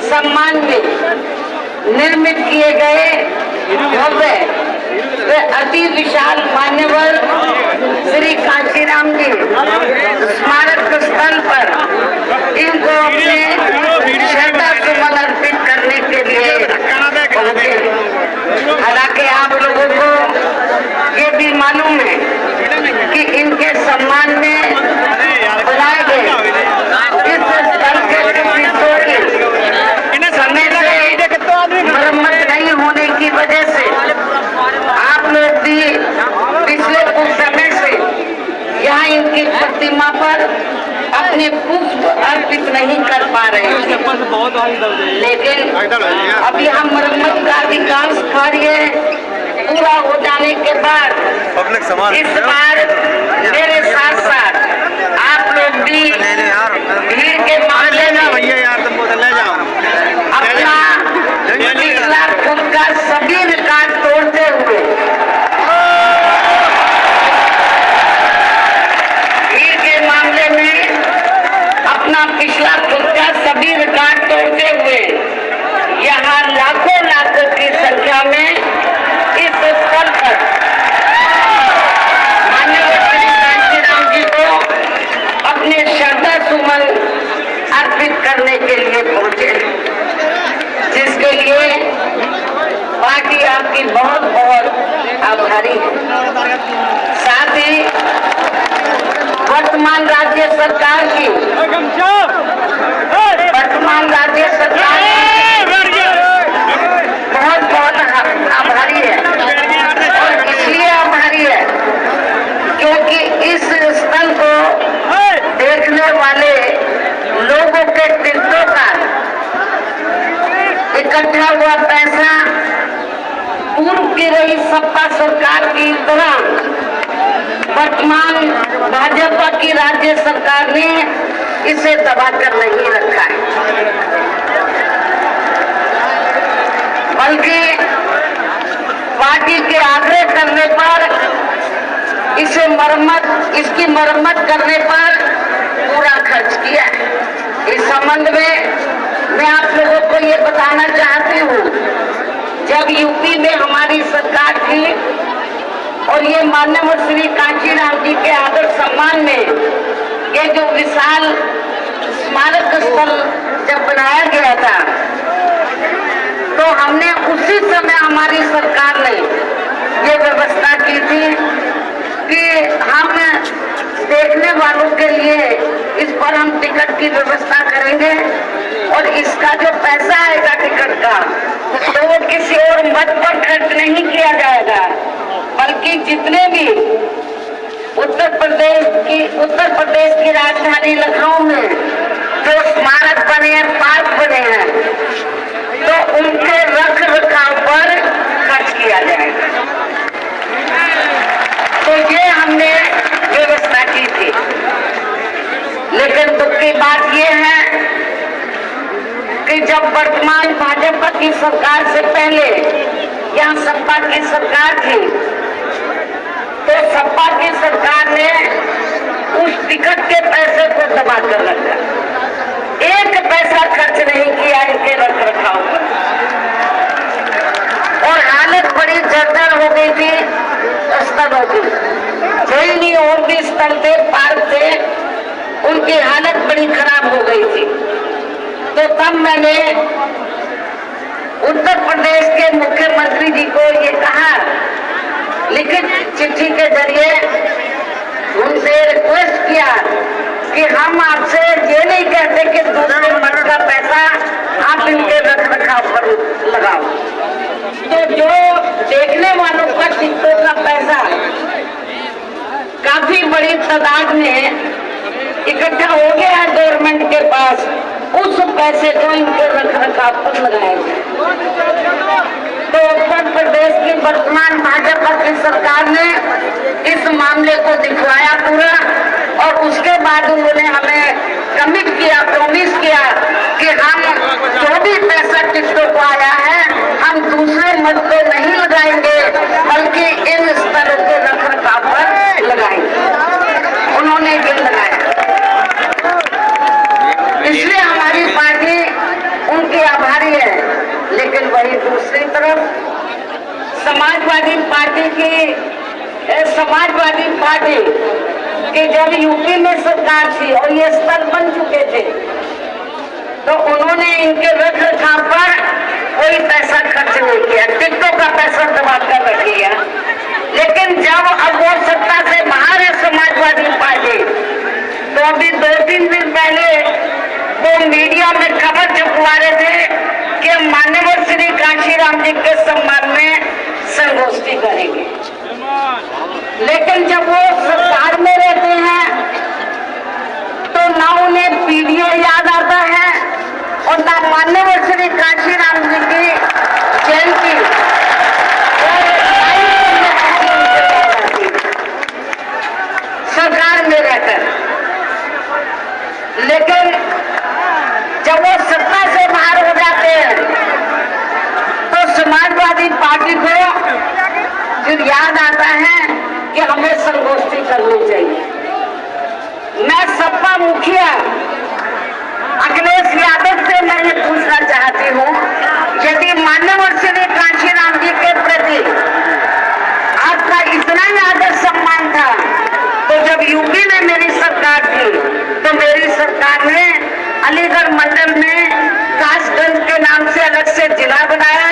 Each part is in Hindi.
सम्मान में निर्मित किए गए भव्य वे अति विशाल मान्यवर श्री कांचीराम जी स्मारक स्थल पर इनको अपने श्रद्धा सुमन अर्पित करने के लिए पहुंचे। हालांकि आप लोगों को ये भी मालूम है कि इनके सम्मान में बनाए गए इस स्थल के हिस्सों की समय से मरम्मत नहीं होने की वजह से आप लोग भी पिछले कुछ समय से यहाँ इनकी प्रतिमा पर अपने पुष्प अर्पित नहीं कर पा रहे हैं। लेकिन अब यहाँ मरम्मत का अधिकांश कार्य पूरा हो जाने के बाद इस बार मेरे साथ साथ आप लोग भी भीड़ के मामले में अपना पिछला खुद का सभी रिकॉर्ड तोड़ते हुए भीड़ के मामले में अपना पिछला खुद का सभी रिकॉर्ड तोड़ते हुए यहाँ लाखों की संख्या में इस स्थल पर माननीय श्री कांचीराम जी को अपने श्रद्धा सुमन अर्पित करने के लिए पहुंचे, जिसके लिए पार्टी आपकी बहुत बहुत आभारी है। साथ ही वर्तमान राज्य सरकार की बहुत बहुत आभारी है। और इसलिए आभारी है क्योंकि इस स्थल को देखने वाले लोगों के टिकटों का इकट्ठा हुआ पैसा पूर्व की रही सपा सरकार की तरह वर्तमान भाजपा की राज्य सरकार ने इसे दबाकर नहीं रखा है, बल्कि पार्टी के आग्रह करने पर इसकी मरम्मत करने पर पूरा खर्च किया है। इस संबंध में मैं आप लोगों को ये बताना चाहती हूँ, जब यूपी में हमारी सरकार थी और ये माननीय श्री कांचीराम जी के आदर सम्मान में ये जो विशाल स्मारक स्थल जब बनाया गया था, तो हमने उसी समय हमारी सरकार ने ये व्यवस्था की थी कि हम देखने वालों के लिए इस पर हम टिकट की व्यवस्था करेंगे और इसका जो पैसा आएगा टिकट का तो वो किसी और मत पर खर्च नहीं किया जाएगा, बल्कि जितने भी उत्तर प्रदेश की राजधानी लखनऊ में जो स्मारक बने हैं, पार्क बने हैं, तो उनके रख रखाव पर खर्च किया जाएगा। तो ये हमने व्यवस्था की थी। लेकिन दुख की बात ये है कि जब वर्तमान भाजपा की सरकार से पहले यहाँ सपा की सरकार थी, तो सपा की सरकार ने उस टिकट के पैसे को दबा कर रखा, एक पैसा खर्च नहीं किया इनके रख रखाव पर, और हालत बड़ी जर्जर हो गई थी स्थलों की। जैनी और भी स्थल थे, पार्क थे, उनकी हालत बड़ी खराब हो गई थी। तो तब मैंने उत्तर प्रदेश के मुख्यमंत्री जी को ये कहा, लिखित चिट्ठी के जरिए उनसे रिक्वेस्ट किया कि हम आपसे ये नहीं कहते कि दूसरे मत का पैसा आप इनके रख रखाव पर लगाओ, तो जो देखने वालों का टिकटों का पैसा काफी बड़ी तादाद में इकट्ठा हो गया है गवर्नमेंट के पास, उस पैसे को इनके रख रखाव पर लगाया जाए। तो उत्तर प्रदेश की वर्तमान भाजपा की सरकार ने इस मामले को दिखवाया पूरा, और उसके बाद उन्होंने हमें कमिट किया, प्रॉमिस किया कि हम जो भी पैसा टिकटों को आया है हम दूसरे मत को नहीं लगाएंगे, बल्कि इन स्तरों के रख रखाव पर लगाएंगे। उन्होंने ये लगाया, इसलिए हमारी पार्टी उनके लेकिन वही दूसरी तरफ समाजवादी पार्टी कि जब यूपी में सरकार थी और ये स्तर बन चुके थे तो उन्होंने इनके रख रखाव पर कोई पैसा खर्च नहीं किया, टिकटों का पैसा दबा कर रख लिया। लेकिन जब अब वो सत्ता से बाहर है समाजवादी पार्टी, तो अभी 2-3 दिन पहले वो मीडिया में खबर छपवा रहे थे कि मान्यवर श्री कांशीराम जी के सम्मान में संगोष्ठी करेंगे। लेकिन जब वो सरकार में रहते हैं तो ना उन्हें पीडीए याद आता है और ना मान्यवर श्री कांशीराम जी की जयंती सरकार में रहकर। लेकिन जब वो सत्ता से बाहर हो जाते हैं तो समाजवादी पार्टी को फिर याद आता है कि हमें संगोष्ठी करनी चाहिए। मैं सपा मुखिया अखिलेश यादव से मैं ये पूछना चाहती हूँ, यदि मान्यवर श्री कांशीराम जी के प्रति आपका इतना ही आदर सम्मान था तो जब यूपी में मेरी सरकार थी तो मेरी सरकार ने अलीगढ़ मंडल में कासगंज के नाम से अलग से जिला बनाया,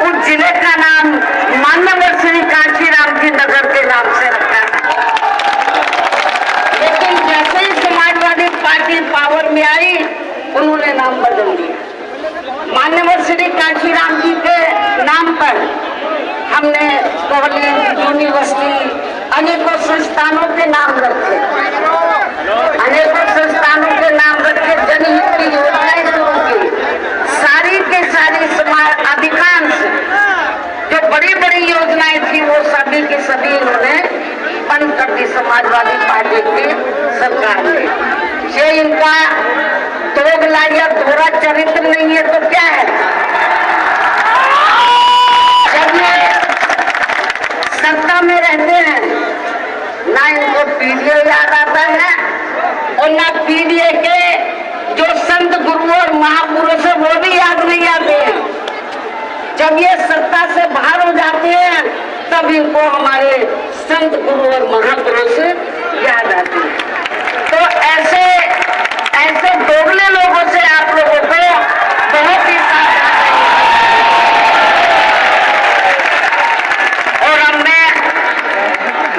उस जिले का नाम मान्यवर श्री कांशीराम जी नगर के नाम से रखा। लेकिन जैसे ही समाजवादी पार्टी पावर में आई उन्होंने नाम बदल दिया। मान्यवर श्री कांशीराम जी के नाम पर हमने कॉलेज, यूनिवर्सिटी, अनेकों संस्थानों के नाम रखे, अनेकों संस्थानों के नाम रखे, जनहित की योजनाएं शुरू की। सारी के सारी समाज अधिकांश जो बड़ी बड़ी योजनाएं थी वो सभी की सभी इन्होंने बंद कर दी समाजवादी पार्टी की सरकार ने। ये इनका दोगला या दोहरा चरित्र नहीं है तो क्या है? जब ये सत्ता में रहते हैं ना इनको पीडीए याद आता है और ना पीडीए के जो संत गुरु और महापुरुष है वो भी याद नहीं आते हैं। जब ये सत्ता से बाहर हो जाते हैं तब इनको हमारे संत गुरु और महापुरुष याद आते हैं। तो ऐसे दोगले लोगों से आप लोगों को बहुत ही सावधान और हमने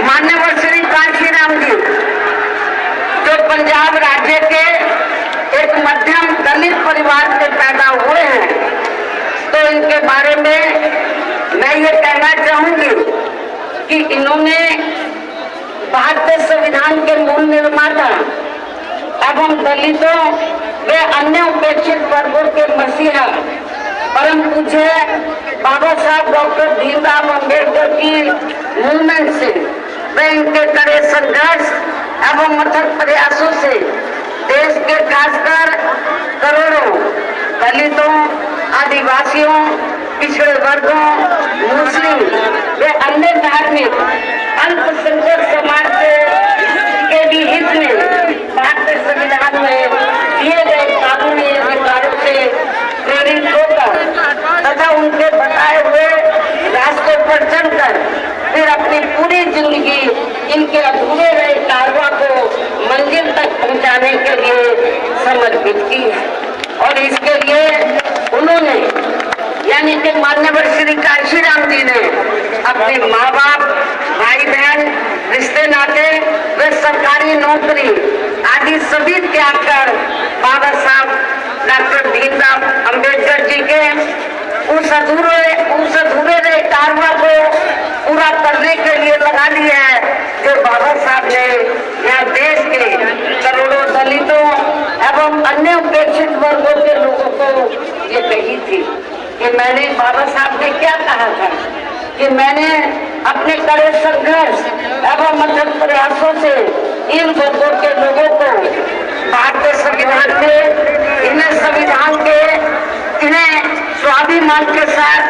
मान्यवर श्री कांशीराम जी जो पंजाब राज्य के एक मध्यम दलित परिवार से पैदा हुए हैं तो इनके बारे में मैं ये कहना चाहूंगी कि इन्होंने भारतीय संविधान के मूल निर्माता एवं दलितों व अन्य उपेक्षित वर्गों के मसीहा परम पूज्य बाबा साहब डॉक्टर भीमराव अंबेडकर की मूवमेंट से व इनके कड़े संघर्ष एवं अथक प्रयासों से देश के खासकर करोड़ों दलितों, आदिवासियों, पिछड़े वर्गों, मुस्लिम व अन्य धार्मिक अल्पसंख्यक समाज के भी हित में भारतीय संविधान में दिए गए कानूनी अधिकारों से प्रेरित होकर तथा उनके बताए हुए रास्तों पर चलकर फिर अपनी पूरी जिंदगी इनके अधूरे रहे कारवां को मंजिल तक पहुंचाने के लिए समर्पित की है। और इसके लिए उन्होंने यानी कि मान्यवर श्री कांशीराम जी ने अपने माँ बाप, भाई बहन, रिश्ते नाते व सरकारी नौकरी आदि सभी त्याग कर बाबा साहब डॉक्टर भीमराव अंबेडकर जी के उस अधूरे रहे कारवां को पूरा करने के लिए लगा दिया है जो बाबा साहब ने यहाँ देश के करोड़ों दलितों एवं अन्य उपेक्षित वर्गों के लोगों को ये कही थी कि मैंने बाबा साहब ने क्या कहा था कि मैंने अपने कड़े संघर्ष एवं अथक प्रयासों से इन वर्गों के लोगों को भारतीय संविधान के इन्हें स्वाभिमान के साथ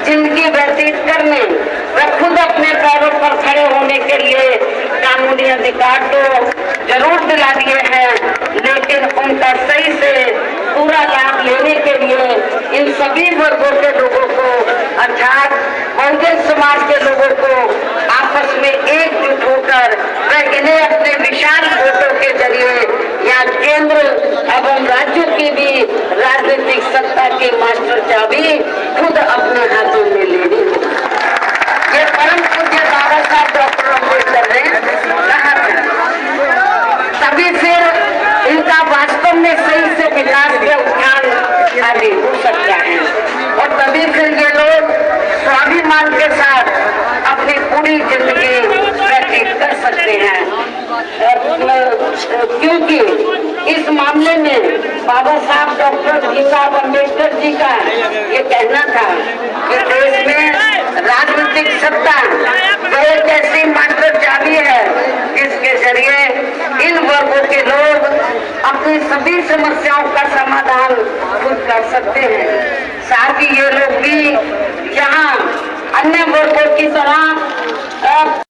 जिंदगी व्यतीत करने व खुद अपने पैरों पर खड़े होने के लिए कानूनी अधिकार तो जरूर दिला दिए हैं, लेकिन उनका सही से पूरा लाभ लेने के लिए इन सभी वर्गों के अर्थात बहुजन समाज के लोगों को आपस में एकजुट होकर वह इन्हें अपने विशाल वोटों के जरिए या केंद्र एवं राज्यों की भी राजनीतिक सत्ता की मास्टर चाबी खुद अपने हाथों में लेनी होगी। ये परम पूज्य बाबा साहब डॉक्टर अम्बेडकर ने कहा था। तभी फिर इनका वास्तव में सही से विकास के उत्थान आदि हो सकता है और तभी फिर ये लोग स्वाभिमान के साथ अपनी पूरी जिंदगी व्यतीत कर सकते हैं। क्योंकि इस मामले में बाबा साहब डॉक्टर भीमराव अम्बेडकर जी का ये कहना था कि देश में राजनीतिक सत्ता एक ऐसी मास्टर चाबी है जिसके जरिए इन वर्गों के लोग अपनी सभी समस्याओं का समाधान खुद कर सकते हैं। साथ ही ये लोग भी यहाँ अन्य वर्गों की तरह